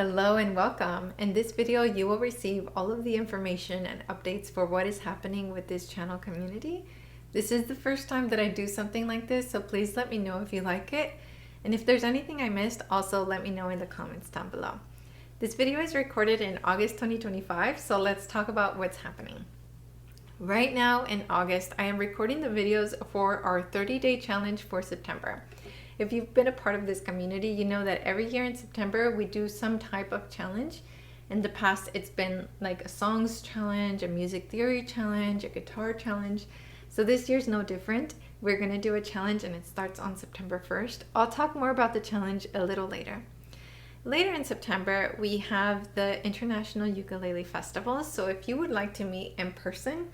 Hello and welcome. In this video, you will receive all of the information and updates for what is happening with this channel community. This is the first time that I do something like this, so please let me know if you like it. And if there's anything I missed, also let me know in the comments down below. This video is recorded in August 2025, so let's talk about what's happening. Right now in August, I am recording the videos for our 30-day challenge for September. If you've been a part of this community, you know that every year in September we do some type of challenge. In the past, it's been like a songs challenge, a music theory challenge, a guitar challenge. So this year's no different. We're going to do a challenge and it starts on September 1st. I'll talk more about the challenge a little later. Later in September, we have the International Ukulele Festival. So if you would like to meet in person,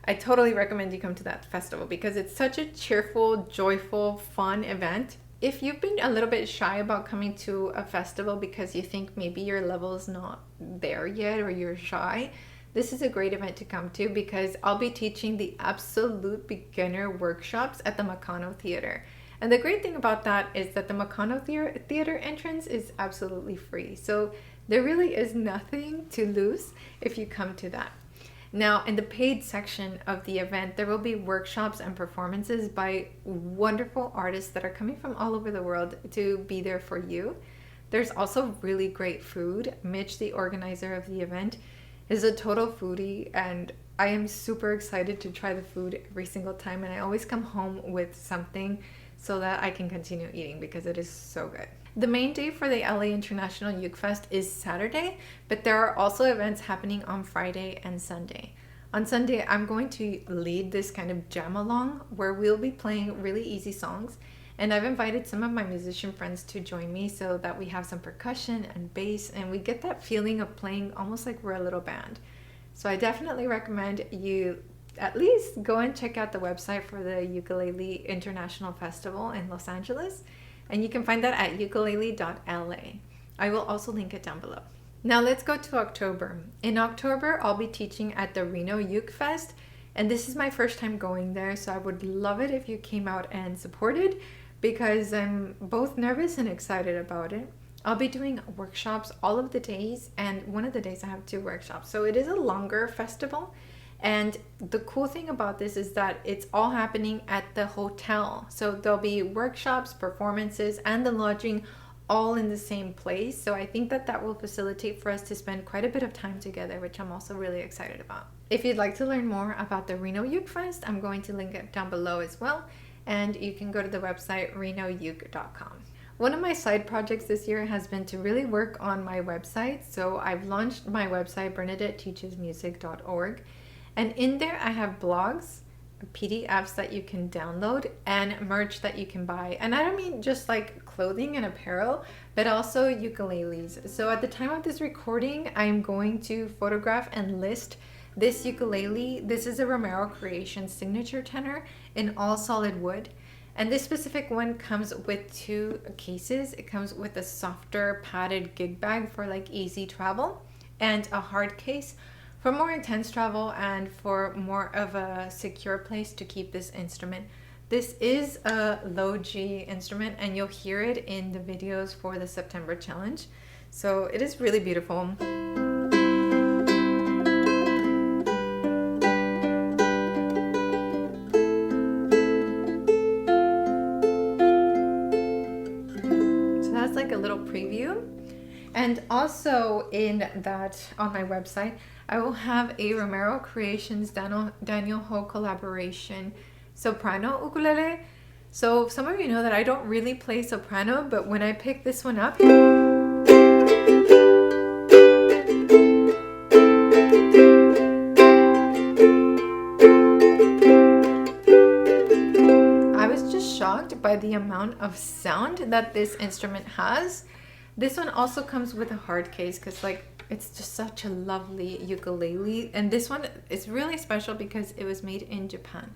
I totally recommend you come to that festival because it's such a cheerful, joyful, fun event. If you've been a little bit shy about coming to a festival because you think maybe your level is not there yet or you're shy, this is a great event to come to because I'll be teaching the absolute beginner workshops at the Mahogany Theater. And the great thing about that is that the Mahogany Theater entrance is absolutely free. So there really is nothing to lose if you come to that. Now, in the paid section of the event, there will be workshops and performances by wonderful artists that are coming from all over the world to be there for you. There's also really great food. Mitch, the organizer of the event, is a total foodie, and I am super excited to try the food every single time, and I always come home with something so that I can continue eating because it is so good. The main day for the LA International Ukefest is Saturday, but there are also events happening on Friday and Sunday. On Sunday, I'm going to lead this kind of jam along where we'll be playing really easy songs, and I've invited some of my musician friends to join me so that we have some percussion and bass, and we get that feeling of playing almost like we're a little band. So I definitely recommend you at least go and check out the website for the Ukulele International Festival in Los Angeles. And you can find that at ukulele.la. I will also link it down below. Now let's go to October. In October, I'll be teaching at the Reno Ukefest. And this is my first time going there, so I would love it if you came out and supported because I'm both nervous and excited about it. I'll be doing workshops all of the days, and one of the days I have 2 workshops. So it is a longer festival. And the cool thing about this is that it's all happening at the hotel. So there'll be workshops, performances, and the lodging all in the same place. So I think that that will facilitate for us to spend quite a bit of time together, which I'm also really excited about. If you'd like to learn more about the Reno Ukefest, I'm going to link it down below as well. And you can go to the website renouke.com. One of my side projects this year has been to really work on my website. So I've launched my website, bernadetteteachesmusic.org. And in there, I have blogs, PDFs that you can download, and merch that you can buy. And I don't mean just like clothing and apparel, but also ukuleles. So at the time of this recording, I'm going to photograph and list this ukulele. This is a Romero Creation signature tenor in all solid wood. And this specific one comes with 2 cases. It comes with a softer padded gig bag for like easy travel and a hard case for more intense travel and for more of a secure place to keep this instrument. This is a low G instrument and you'll hear it in the videos for the September challenge. So it is really beautiful. So that's like a little preview. And also in that, on my website, I will have a Romero Creations Daniel Ho collaboration Soprano ukulele. So some of you know that I don't really play soprano, but when I picked this one up, I was just shocked by the amount of sound that this instrument has. This one also comes with a hard case because like it's just such a lovely ukulele, and this one is really special because it was made in Japan.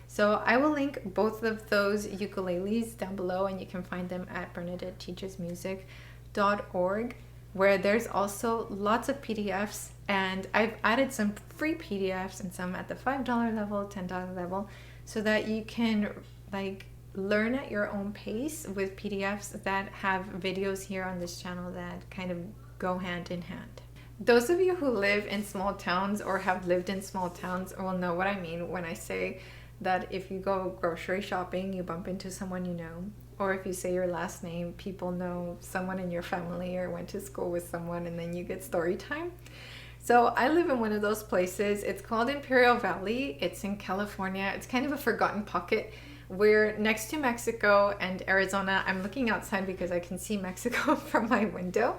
So I will link both of those ukuleles down below, and you can find them at bernadetteteachesmusic.org, where there's also lots of PDFs, and I've added some free PDFs and some at the $5 level, $10 level, so that you can like learn at your own pace with PDFs that have videos here on this channel that kind of go hand in hand. Those of you who live in small towns or have lived in small towns will know what I mean when I say that if you go grocery shopping, you bump into someone you know. Or if you say your last name, people know someone in your family or went to school with someone, and then you get story time. So I live in one of those places. It's called Imperial Valley. It's in California. It's kind of a forgotten pocket. We're next to Mexico and Arizona. I'm looking outside because I can see Mexico from my window.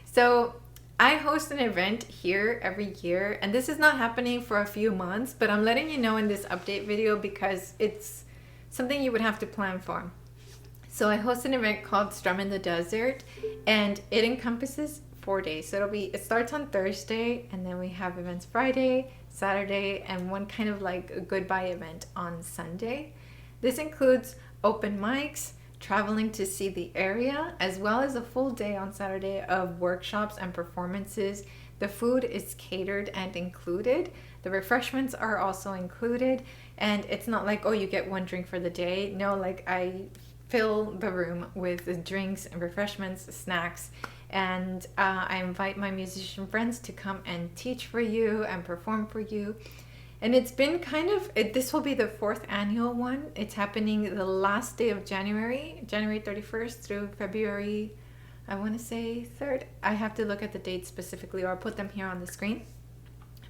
So I host an event here every year, and this is not happening for a few months, but I'm letting you know in this update video because it's something you would have to plan for. So I host an event called Strum in the Desert, and it encompasses 4 days. So it starts on Thursday, and then we have events Friday, Saturday, and one kind of like a goodbye event on Sunday. This includes open mics, traveling to see the area, as well as a full day on Saturday of workshops and performances. The food is catered and included. The refreshments are also included, and it's not like, oh, you get one drink for the day. No, like I fill the room with drinks and refreshments, snacks, and I invite my musician friends to come and teach for you and perform for you. And it's been this will be the 4th annual one. It's happening the last day of January 31st through February, I want to say 3rd. I have to look at the dates specifically, or I'll put them here on the screen.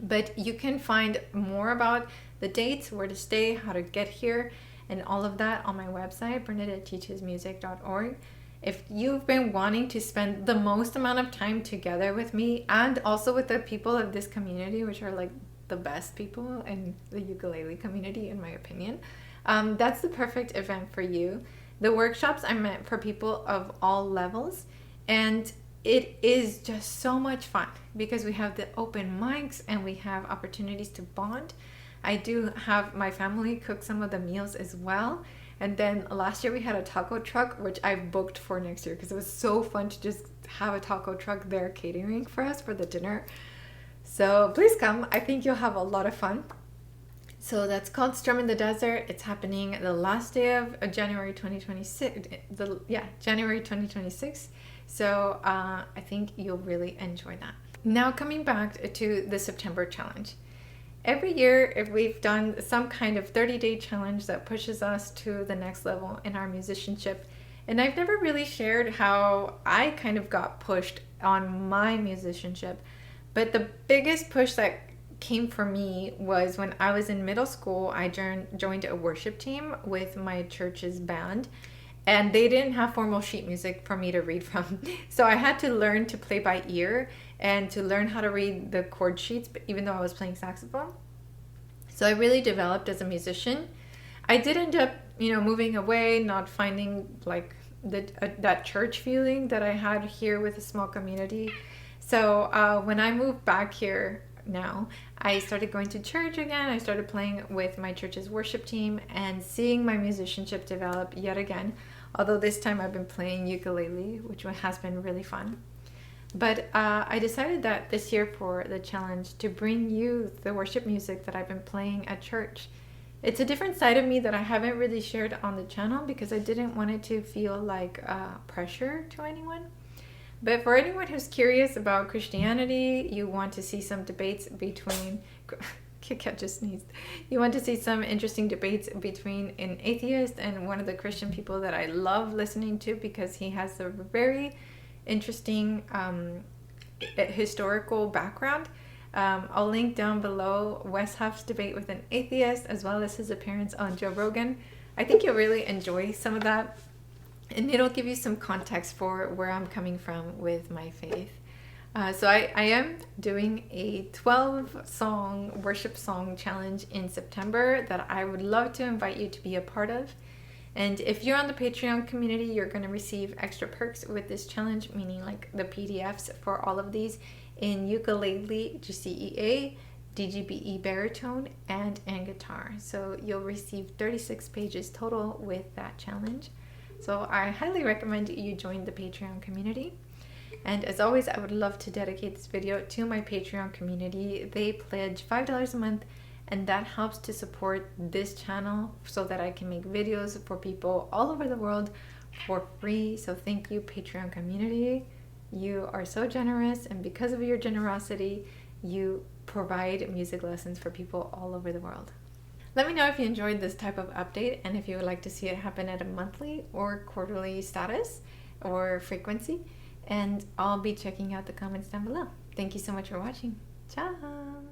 But you can find more about the dates, where to stay, how to get here, and all of that on my website, bernadetteteachesmusic.org. If you've been wanting to spend the most amount of time together with me and also with the people of this community, which are like the best people in the ukulele community, in my opinion, that's the perfect event for you. The workshops are meant for people of all levels, and it is just so much fun because we have the open mics and we have opportunities to bond. I do have my family cook some of the meals as well. And then last year we had a taco truck, which I've booked for next year because it was so fun to just have a taco truck there catering for us for the dinner. So please come. I think you'll have a lot of fun. So that's called Strum in the Desert. It's happening the last day of January 2026. January 2026. So I think you'll really enjoy that. Now coming back to the September challenge. Every year, if we've done some kind of 30-day challenge that pushes us to the next level in our musicianship. And I've never really shared how I kind of got pushed on my musicianship. But the biggest push that came for me was when I was in middle school. I joined a worship team with my church's band, and they didn't have formal sheet music for me to read from. So I had to learn to play by ear and to learn how to read the chord sheets, even though I was playing saxophone. So I really developed as a musician. I did end up, moving away, not finding like that church feeling that I had here with a small community. So when I moved back here now, I started going to church again. I started playing with my church's worship team and seeing my musicianship develop yet again. Although this time I've been playing ukulele, which has been really fun. But I decided that this year for the challenge to bring you the worship music that I've been playing at church. It's a different side of me that I haven't really shared on the channel because I didn't want it to feel like pressure to anyone. But for anyone who's curious about Christianity, you want to see some debates between... Kit Kat just sneezed. You want to see some interesting debates between an atheist and one of the Christian people that I love listening to because he has a very interesting historical background. I'll link down below Wes Huff's debate with an atheist as well as his appearance on Joe Rogan. I think you'll really enjoy some of that, and it'll give you some context for where I'm coming from with my faith. So I am doing a 12-song worship song challenge in September that I would love to invite you to be a part of. And if you're on the Patreon community, you're going to receive extra perks with this challenge, meaning like the PDFs for all of these in ukulele, GCEA, DGBE baritone, and guitar. So you'll receive 36 pages total with that challenge. So I highly recommend you join the Patreon community. And as always, I would love to dedicate this video to my Patreon community. They pledge $5 a month, and that helps to support this channel so that I can make videos for people all over the world for free. So thank you, Patreon community. You are so generous, and because of your generosity, you provide music lessons for people all over the world. Let me know if you enjoyed this type of update and if you would like to see it happen at a monthly or quarterly status or frequency, and I'll be checking out the comments down below. Thank you so much for watching. Ciao!